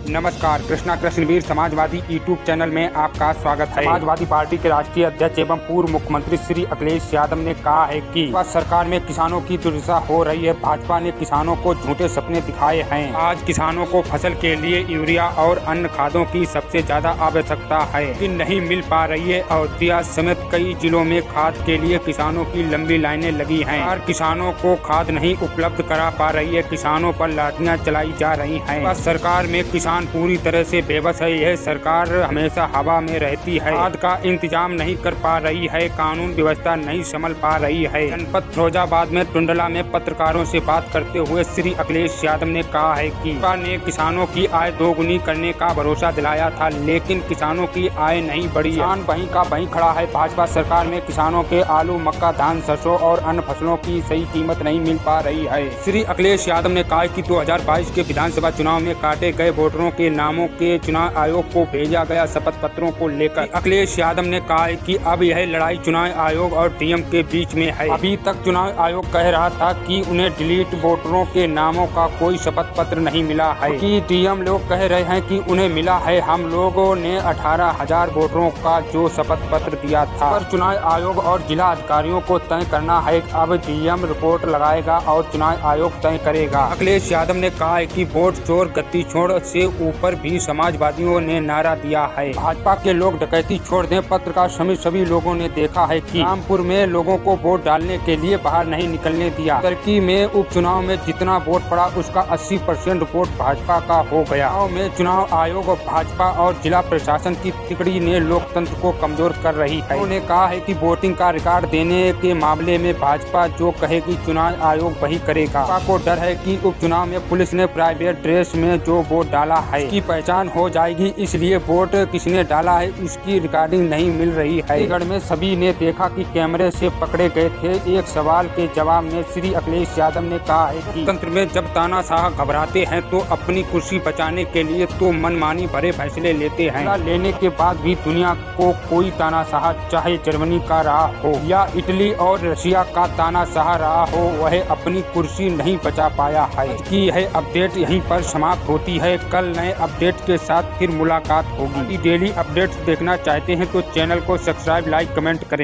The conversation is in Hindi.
नमस्कार। कृष्णा कृष्णवीर समाजवादी यूट्यूब चैनल में आपका स्वागत है। समाजवादी पार्टी के राष्ट्रीय अध्यक्ष एवं पूर्व मुख्यमंत्री श्री अखिलेश यादव ने कहा है कि सरकार में किसानों की दुर्दशा हो रही है। भाजपा ने किसानों को झूठे सपने दिखाए हैं। आज किसानों को फसल के लिए यूरिया और अन्य खादों की सबसे ज्यादा आवश्यकता है, लेकिन नहीं मिल पा रही है। अयोध्या समेत कई जिलों में खाद के लिए किसानों की लंबी लाइनें लगी हैं और किसानों को खाद नहीं उपलब्ध करा पा रही है। किसानों पर लाठियां चलाई जा रही हैं। सरकार में किसान पूरी तरह से बेबस है। यह सरकार हमेशा हवा में रहती है। खाद का इंतजाम नहीं कर पा रही है। कानून व्यवस्था नहीं संभल पा रही है। जनपद फिरोजाबाद में टुंडला में पत्रकारों से बात करते हुए श्री अखिलेश यादव ने कहा है कि भाजपा ने किसानों की आय दोगुनी करने का भरोसा दिलाया था, लेकिन किसानों की आय नहीं बढ़ी। किसान वहीं का वहीं खड़ा है। भाजपा सरकार में किसानों के आलू, मक्का, धान, सरसों और अन्य फसलों की सही कीमत नहीं मिल पा रही है। श्री अखिलेश यादव ने कहा कि 2022 के विधानसभा चुनाव में काटे गए वोटरों के नामों के चुनाव आयोग को भेजा गया शपथ पत्रों को लेकर अखिलेश यादव ने कहा कि अब यह लड़ाई चुनाव आयोग और डीएम के बीच में है। अभी तक चुनाव आयोग कह रहा था कि उन्हें डिलीट वोटरों के नामों का कोई शपथ पत्र नहीं मिला है, कि डीएम लोग कह रहे हैं कि उन्हें मिला है। हम लोगों ने 18,000 वोटरों का जो शपथ पत्र दिया था, पर चुनाव आयोग और जिला अधिकारियों को तय करना है। अब डीएम रिपोर्ट लगाएगा और चुनाव आयोग तय करेगा। अखिलेश यादव ने कहा है कि वोट चोर गद्दी छोड़ से ऊपर भी समाजवादियों ने नारा दिया है, भाजपा के लोग डकैती छोड़ दें। पत्रकार समेत सभी लोगों ने देखा है कि रामपुर में लोगों को वोट डालने के लिए बाहर नहीं निकलने दिया। टर्की में उपचुनाव में जितना वोट पड़ा उसका 80% वोट भाजपा का हो गया। में चुनाव आयोग और भाजपा और जिला प्रशासन की तिकड़ी ने लोकतंत्र को कमजोर कर रही है। उन्होंने कहा है कि वोटिंग का रिकॉर्ड देने के मामले में भाजपा जो कहेगी चुनाव आयोग वही करेगा। भाजपा को डर है कि उपचुनाव में पुलिस ने प्राइवेट ड्रेस में जो वोट डाला है इसकी पहचान हो जाएगी, इसलिए वोट किसने डाला है इसकी रिकॉर्डिंग नहीं मिल रही है। अलीगढ़ में सभी ने देखा कि कैमरे से पकड़े गए थे। एक सवाल के जवाब में श्री अखिलेश यादव ने कहा है कि तंत्र में जब तानाशाह घबराते हैं तो अपनी कुर्सी बचाने के लिए तो मनमानी भरे फैसले लेते हैं। लेने के बाद भी दुनिया को कोई तानाशाह, चाहे जर्मनी का रहा हो या इटली और रशिया का तानाशाह रहा हो, वह अपनी कुर्सी नहीं बचा पाया है। कि यह अपडेट यहीं पर समाप्त होती है। कल नए अपडेट के साथ फिर मुलाकात होगी। डेली अपडेट्स देखना चाहते हैं तो चैनल को सब्सक्राइब, लाइक, कमेंट करें।